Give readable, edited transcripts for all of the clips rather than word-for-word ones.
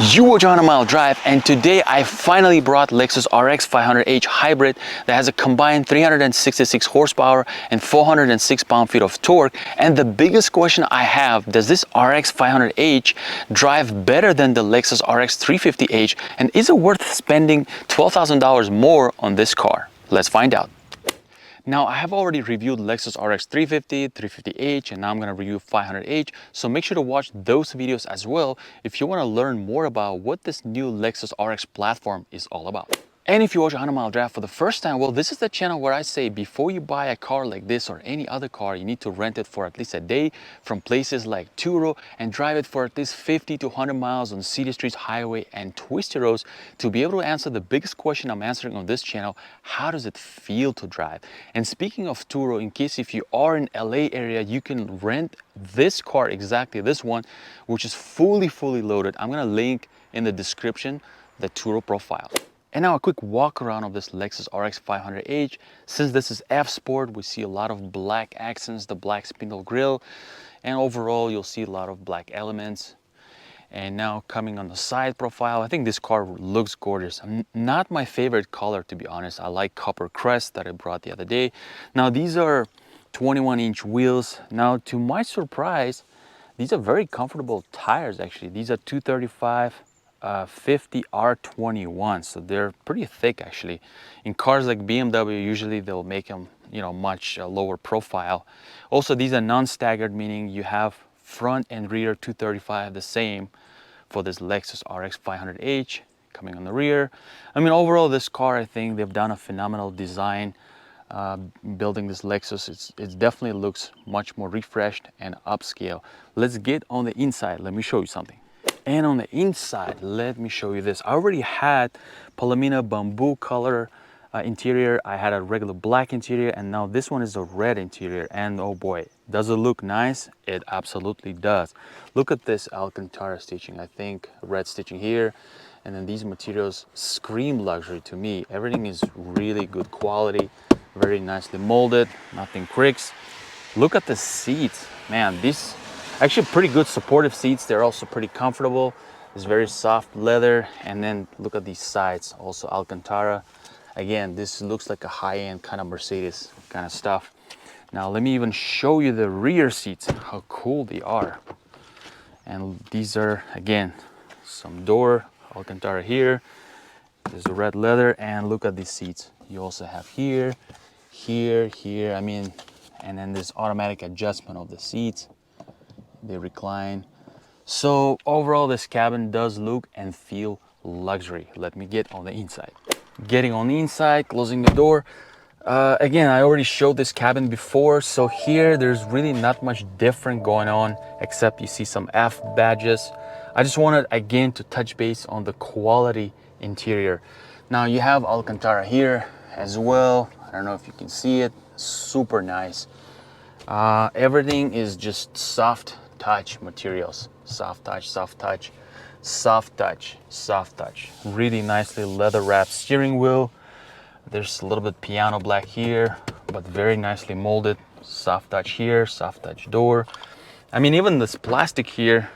You watch On a Mile Drive, and today I finally brought Lexus RX 500h Hybrid that has a combined 366 horsepower and 406 pound-feet of torque. And the biggest question I have, does this RX 500h drive better than the Lexus RX 350h, and is it worth spending $12,000 more on this car? Let's find out. Now, I have already reviewed Lexus RX 350, 350h, and now I'm going to review 500h. So make sure to watch those videos as well if you want to learn more about what this new Lexus RX platform is all about. And if you watch On a Mile Drive for the first time, well, this is the channel where I say before you buy a car like this or any other car, you need to rent it for at least a day from places like Turo and drive it for at least 50 to 100 miles on city streets, highway, and twisty roads to be able to answer the biggest question I'm answering on this channel: how does it feel to drive? And speaking of Turo, in case if you are in LA area, you can rent this car, exactly this one, which is fully loaded. I'm gonna link in the description the Turo profile. And now a quick walk around of this Lexus RX 500h. Since this is F Sport, we see a lot of black accents, the black spindle grille, and overall you'll see a lot of black elements. And now coming on the side profile, I think this car looks gorgeous. Not my favorite color, to be honest. I like copper crest that I brought the other day. Now these are 21-inch wheels. Now to my surprise, these are very comfortable tires actually. These are 235 50 R21, so they're pretty thick actually. In cars like BMW, usually they'll make them, you know, much lower profile. Also, these are non-staggered, meaning you have front and rear 235 the same for this Lexus RX 500h coming on the rear. I mean, overall this car, I think they've done a phenomenal design building this Lexus. It definitely looks much more refreshed and upscale. Let's get on the inside. Let me show you something. And on the inside, let me show you this. I already had Palomino bamboo color interior. I had a regular black interior, and now this one is a red interior. And oh boy, does it look nice? It absolutely does. Look at this Alcantara stitching. I think red stitching here. And then these materials scream luxury to me. Everything is really good quality, very nicely molded, nothing cricks. Look at the seats, man. These actually pretty good supportive seats. They're also pretty comfortable. It's very soft leather. And then look at these sides, also Alcantara. Again, this looks like a high-end kind of Mercedes kind of stuff. Now let me even show you the rear seats, how cool they are. And these are, again, some door, Alcantara here. There's the red leather, and look at these seats. You also have here, here, I mean, and then this automatic adjustment of the seats. They recline. So overall, this cabin does look and feel luxury. Let me get on the inside. Getting on the inside, closing the door. Again, I already showed this cabin before, so here there's really not much different going on, except you see some F badges. I just wanted again to touch base on the quality interior. Now you have Alcantara here as well. I don't know if you can see it. Super nice. Everything is just soft touch materials. Soft touch, soft touch, soft touch, soft touch. Really nicely leather wrapped steering wheel. There's a little bit piano black here, but very nicely molded. Soft touch here, soft touch door. I mean, even this plastic here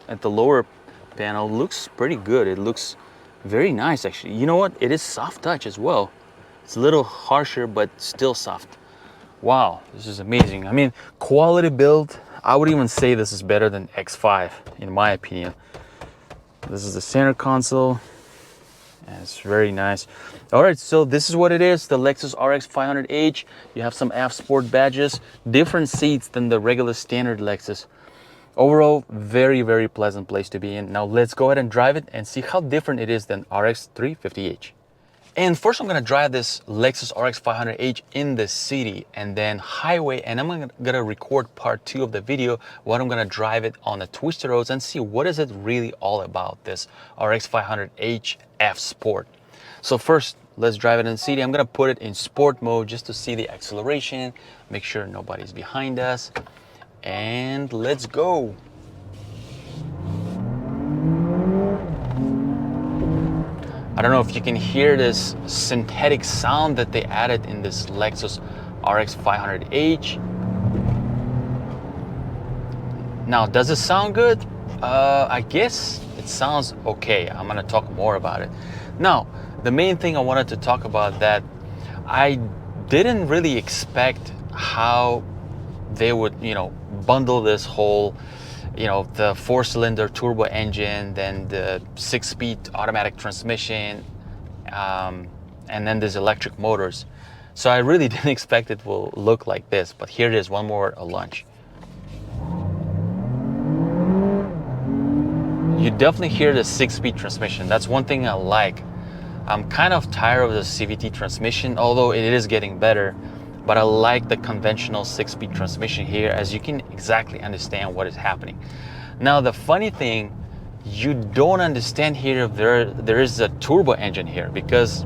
at the lower panel looks pretty good. It looks very nice actually. You know what? It is soft touch as well. It's a little harsher, but still soft. Wow, this is amazing. I mean, quality build. I would even say this is better than X5 in my opinion. This is the center console, and it's very nice. All right, so this is what it is, the Lexus RX 500h. You have some F Sport badges, different seats than the regular standard Lexus. Overall, very pleasant place to be in. Now let's go ahead and drive it and see how different it is than RX 350h. And first I'm gonna drive this Lexus RX 500h in the city and then highway, and I'm gonna record part 2 of the video when I'm gonna drive it on the twisted roads and see what is it really all about, this RX 500h F Sport. So first, let's drive it in the city. I'm gonna put it in sport mode just to see the acceleration, make sure nobody's behind us, and let's go. I don't know if you can hear this synthetic sound that they added in this Lexus RX 500h. Now, does it sound good? I guess it sounds okay. I'm gonna talk more about it. Now, the main thing I wanted to talk about, that I didn't really expect how they would, bundle this whole, the 4-cylinder turbo engine, then the 6-speed automatic transmission, and then there's electric motors. So I really didn't expect it will look like this, but here it is, one more lunge. You definitely hear the 6-speed transmission. That's one thing I like. I'm kind of tired of the CVT transmission, although it is getting better, but I like the conventional 6-speed transmission here, as you can exactly understand what is happening. Now, the funny thing, you don't understand here if there is a turbo engine here, because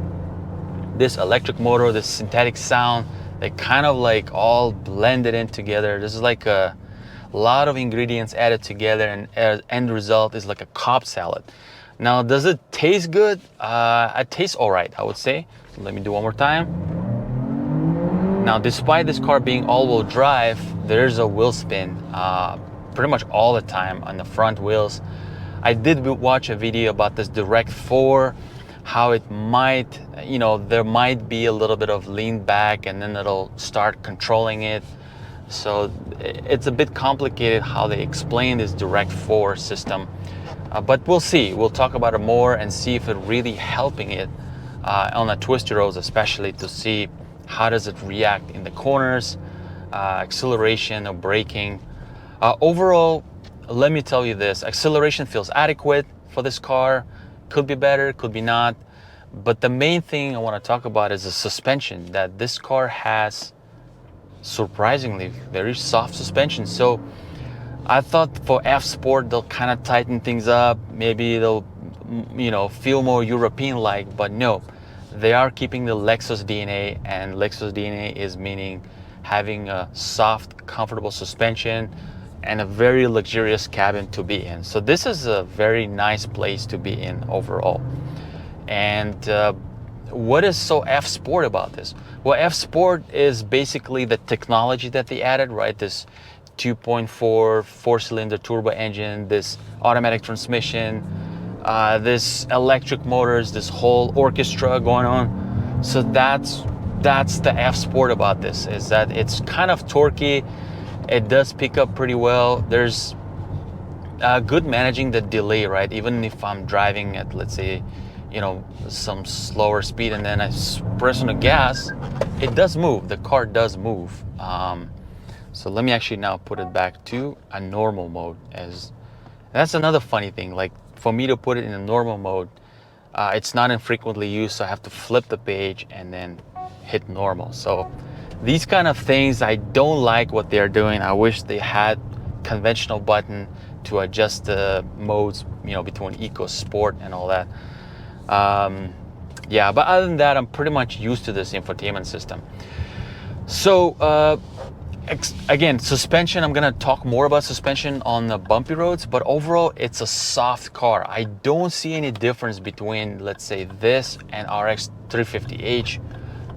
this electric motor, this synthetic sound, they kind of like all blended in together. This is like a lot of ingredients added together, and end result is like a Cobb salad. Now, does it taste good? It tastes all right, I would say. Let me do one more time. Now, despite this car being all-wheel drive, there's a wheel spin pretty much all the time on the front wheels. I did watch a video about this Direct 4, how it might, there might be a little bit of lean back and then it'll start controlling it. So it's a bit complicated how they explain this Direct 4 system, but we'll see. We'll talk about it more and see if it's really helping it on the twisty roads, especially to see how does it react in the corners, acceleration or braking. Overall, let me tell you this, acceleration feels adequate for this car. Could be better, could be not. But the main thing I want to talk about is the suspension, that this car has surprisingly very soft suspension. So I thought for F Sport they'll kind of tighten things up, maybe they'll feel more European like, but no, they are keeping the Lexus DNA, and Lexus DNA is meaning having a soft, comfortable suspension and a very luxurious cabin to be in. So this is a very nice place to be in overall. And what is so F Sport about this? Well, F Sport is basically the technology that they added, right? This 2.4 4-cylinder turbo engine, this automatic transmission, this electric motors, this whole orchestra going on. So that's the F Sport about this, is that it's kind of torquey. It does pick up pretty well. There's good managing the delay, right? Even if I'm driving at, let's say, some slower speed, and then I press on the gas, it does move. The car does move. So let me actually now put it back to a normal mode. As that's another funny thing. Like, for me to put it in a normal mode, it's not infrequently used, so I have to flip the page and then hit normal. So these kind of things, I don't like what they're doing. I wish they had conventional button to adjust the modes, between eco, sport, and all that. Yeah, but other than that, I'm pretty much used to this infotainment system. So again, suspension, I'm gonna talk more about suspension on the bumpy roads, but overall it's a soft car. I don't see any difference between, let's say, this and RX 350h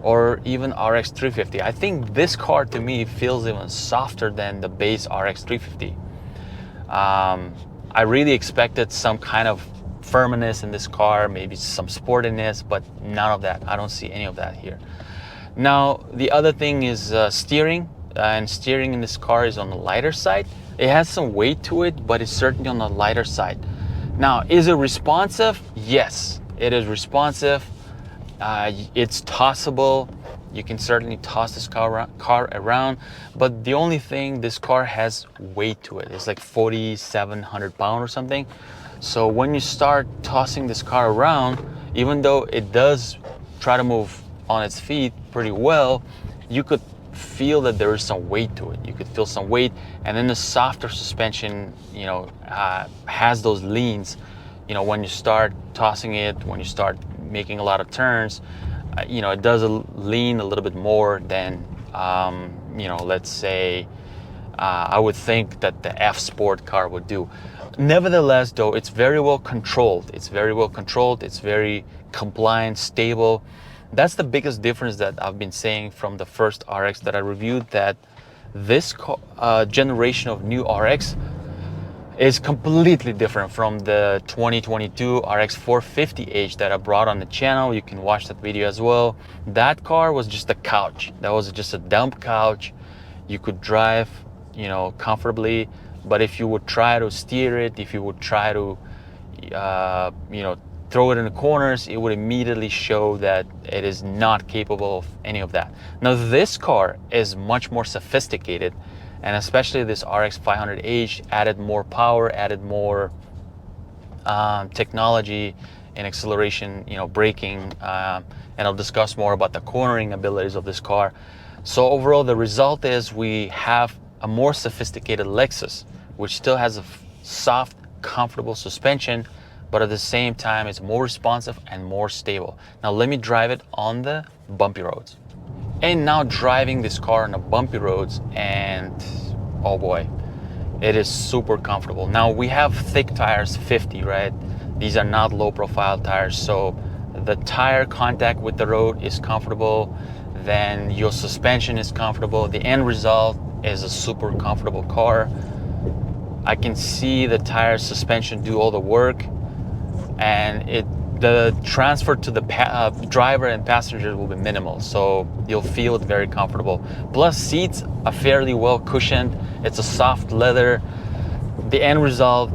or even RX 350. I think this car to me feels even softer than the base RX 350. I really expected some kind of firmness in this car, maybe some sportiness, but none of that. I don't see any of that here. Now, the other thing is steering, and steering in this car is on the lighter side. It has some weight to it, but it's certainly on the lighter side. Now, is it responsive? Yes, it is responsive. It's tossable. You can certainly toss this car around, but the only thing, this car has weight to it. It's like 4,700 pounds or something. So when you start tossing this car around, even though it does try to move on its feet pretty well, you could feel that there is some weight to it. You could feel some weight, and then the softer suspension, has those leans. When you start tossing it, when you start making a lot of turns, it does lean a little bit more than, let's say, I would think that the F Sport car would do. Nevertheless, though, it's very well controlled. It's very well controlled. It's very compliant, stable. That's the biggest difference that I've been saying from the first RX that I reviewed, that this generation of new RX, is completely different from the 2022 RX 450h that I brought on the channel. You can watch that video as well. That car was just a couch. That was just a dump couch. You could drive, you know, comfortably, but if you would try to steer it, if you would try to, you know, throw it in the corners, it would immediately show that it is not capable of any of that. Now this car is much more sophisticated, and especially this RX 500h added more power, added more technology and acceleration, you know, braking, and I'll discuss more about the cornering abilities of this car. So overall, the result is we have a more sophisticated Lexus, which still has a soft, comfortable suspension, but at the same time, it's more responsive and more stable. Now let me drive it on the bumpy roads. And now driving this car on the bumpy roads, and oh boy, it is super comfortable. Now we have thick tires, 50, right? These are not low profile tires, so the tire contact with the road is comfortable, then your suspension is comfortable. The end result is a super comfortable car. I can see the tire suspension do all the work, and the transfer to the driver and passenger will be minimal, so you'll feel it very comfortable. Plus, seats are fairly well cushioned. It's a soft leather. The end result,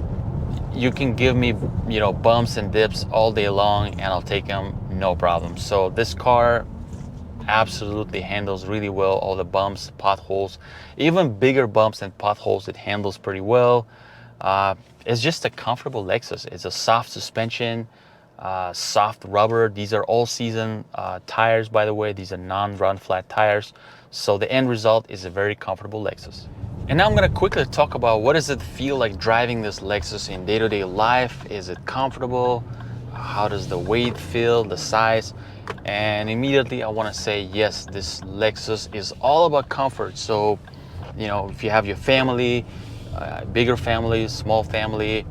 you can give me, you know, bumps and dips all day long, and I'll take them no problem. So this car absolutely handles really well all the bumps, potholes, even bigger bumps and potholes. It handles pretty well. It's just a comfortable Lexus. It's a soft suspension. Soft rubber. These are all season tires, by the way. These are non-run flat tires. So the end result is a very comfortable Lexus. And now I'm going to quickly talk about what does it feel like driving this Lexus in day-to-day life. Is it comfortable? How does the weight feel, the size? And immediately I want to say, yes, this Lexus is all about comfort. So, you know, if you have your family, bigger family, small family,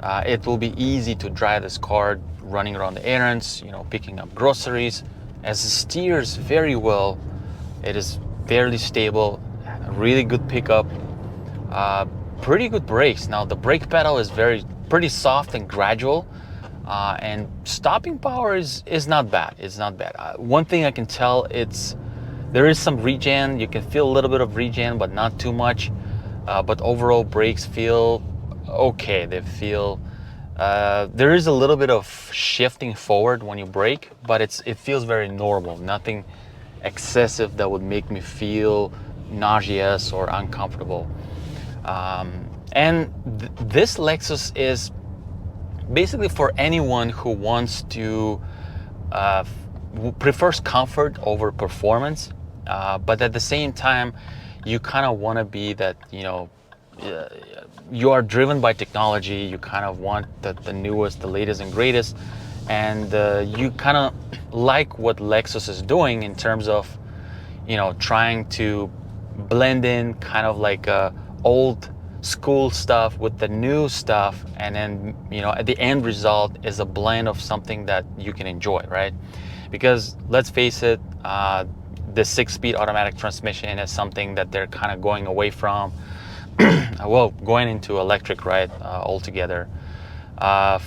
it will be easy to drive this car running around the errands, you know, picking up groceries, as it steers very well. It is fairly stable, really good pickup, pretty good brakes. Now the brake pedal is pretty soft and gradual, and stopping power is not bad. It's not bad. One thing I can tell, there is some regen. You can feel a little bit of regen, but not too much. But overall, brakes feel okay. They feel there is a little bit of shifting forward when you brake, but it feels very normal. Nothing excessive that would make me feel nauseous or uncomfortable. And this Lexus is basically for anyone who wants to prefers comfort over performance, but at the same time, you kind of want to be that, you know, you are driven by technology. You kind of want the newest, the latest and greatest, and you kind of like what Lexus is doing in terms of, you know, trying to blend in kind of like old school stuff with the new stuff, and then, you know, at the end result is a blend of something that you can enjoy, right? Because let's face it, the 6-speed automatic transmission is something that they're kind of going away from. Well, going into electric, right, altogether. The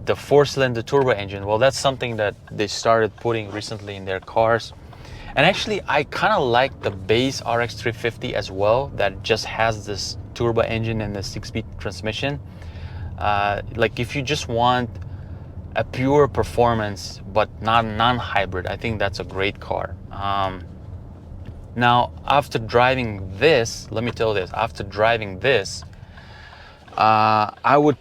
4-cylinder turbo engine, well, that's something that they started putting recently in their cars. And actually, I kind of like the base RX 350 as well, that just has this turbo engine and the 6-speed transmission. Like if you just want a pure performance but not non-hybrid, I think that's a great car. Now, after driving this, let me tell you this, after driving this, I would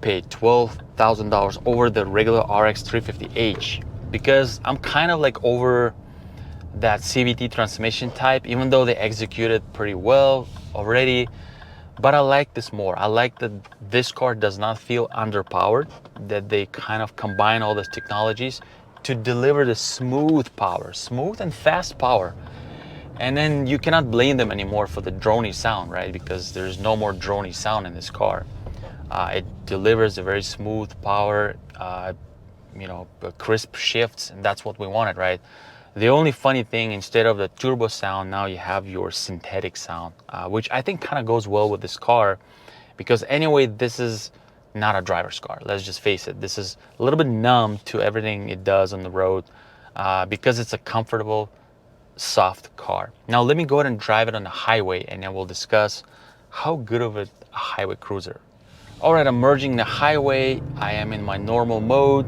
pay $12,000 over the regular RX 350h, because I'm kind of like over that CVT transmission type, even though they executed pretty well already. But I like this more. I like that this car does not feel underpowered, that they kind of combine all these technologies to deliver the smooth power, smooth and fast power. And then you cannot blame them anymore for the drony sound, right? Because there's no more drony sound in this car. It delivers a very smooth power, you know, crisp shifts, and that's what we wanted, right? The only funny thing, instead of the turbo sound, now you have your synthetic sound, which I think kind of goes well with this car, because anyway, this is not a driver's car. Let's just face it. This is a little bit numb to everything it does on the road because it's a comfortable, soft car. Now let me go ahead and drive it on the highway, and then we'll discuss how good of a highway cruiser. All right, I'm merging the highway. I am in my normal mode,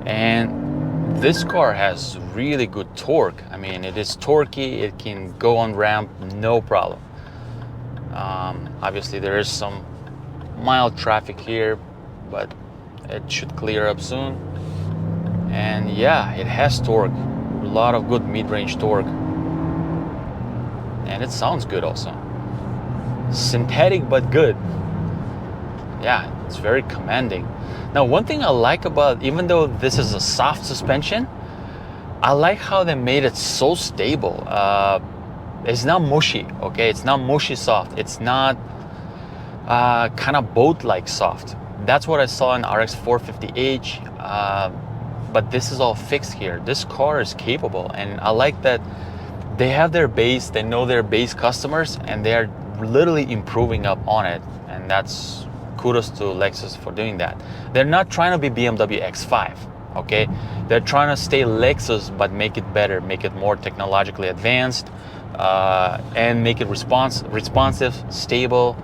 and this car has really good torque. I mean, it is torquey. It can go on ramp, no problem. Obviously, there is some mild traffic here, but it should clear up soon. And yeah, it has torque, a lot of good mid-range torque, and it sounds good also. Synthetic but good. Yeah, it's very commanding. Now, one thing I like about, even though this is a soft suspension, I like how they made it so stable. It's not mushy, okay? It's not mushy soft. It's not kind of boat-like soft. That's what I saw in RX 450h, but this is all fixed here. This car is capable, and I like that they have their base, they know their base customers, and they are literally improving up on it, and that's kudos to Lexus for doing that. They're not trying to be BMW X5, okay? They're trying to stay Lexus, but make it better, make it more technologically advanced, and make it responsive, stable,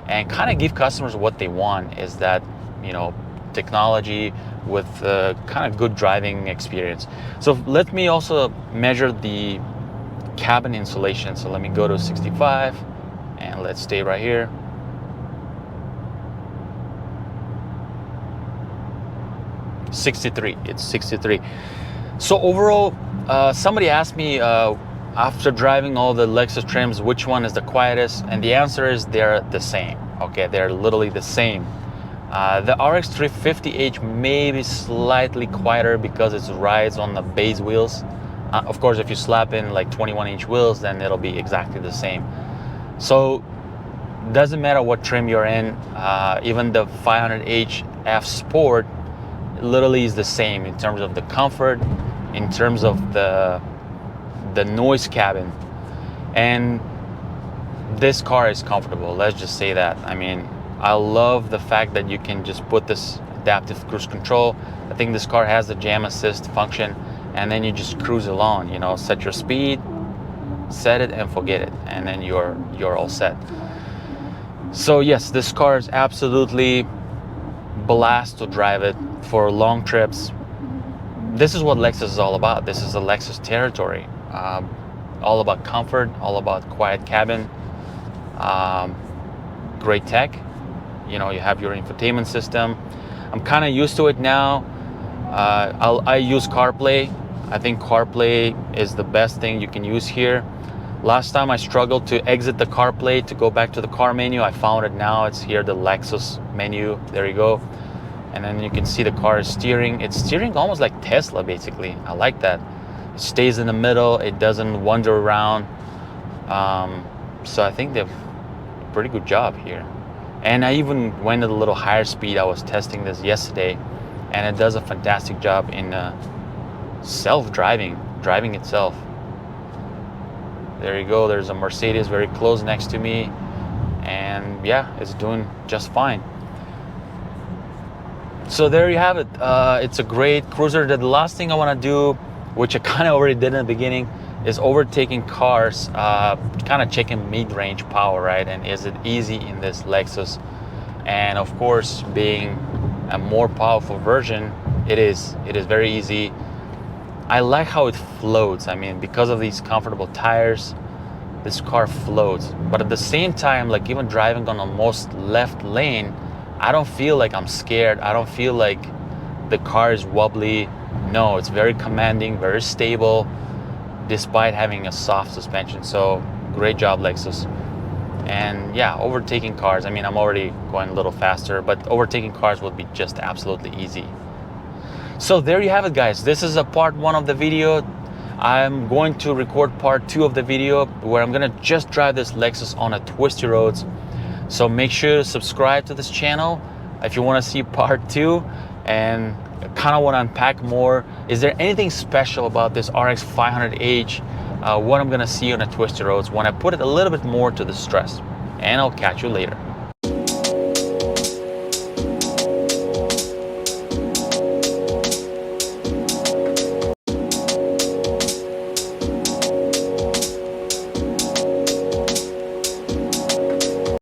and kind of give customers what they want, is that, you know, technology with kind of good driving experience. So let me also measure the cabin insulation. So let me go to 65, and let's stay right here. It's 63. So overall, somebody asked me after driving all the Lexus trims, which one is the quietest? And the answer is they're the same. Okay, they're literally the same. The RX 350h may be slightly quieter because it rides on the base wheels. Of course, if you slap in like 21-inch wheels, then it'll be exactly the same. So doesn't matter what trim you're in. Even the 500h F Sport literally is the same in terms of the comfort, in terms of the noise cabin, and this car is comfortable. Let's just say that. I mean, I love the fact that you can just put this adaptive cruise control. I think this car has the jam assist function, and then you just cruise along, you know, set your speed, set it and forget it, and then you're all set. So yes, this car is absolutely blast to drive it for long trips. This is what Lexus is all about. This is a Lexus territory. All about comfort, all about quiet cabin, great tech. You know, you have your infotainment system. I'm kind of used to it now. I use CarPlay. I think CarPlay is the best thing you can use here. Last time I struggled to exit the CarPlay to go back to the car menu. I found it now. It's here, the Lexus menu. There you go. And then you can see the car is steering. It's steering almost like Tesla, basically. I like that. It stays in the middle. It doesn't wander around. So I think they've a pretty good job here. And I even went at a little higher speed. I was testing this yesterday, and it does a fantastic job in driving itself. There you go. There's a Mercedes very close next to me, and yeah, it's doing just fine. So there you have it. It's a great cruiser. The last thing I want to do, which I kind of already did in the beginning, is overtaking cars, kind of checking mid-range power, right? And is it easy in this Lexus? And of course, being a more powerful version, it is very easy. I like how it floats. I mean, because of these comfortable tires, this car floats. But at the same time, like even driving on the most left lane, I don't feel like I'm scared. I don't feel like the car is wobbly. No, it's very commanding, very stable, despite having a soft suspension. So great job, Lexus. And yeah, overtaking cars, I mean, I'm already going a little faster, but overtaking cars would be just absolutely easy. So there you have it, guys. This is a part 1 of the video. I'm going to record part 2 of the video where I'm gonna just drive this Lexus on a twisty roads. So make sure to subscribe to this channel if you want to see part 2, and kind of want to unpack more. Is there anything special about this RX 500h? What I'm gonna see on the twisty roads when I put it a little bit more to the stress. And I'll catch you later.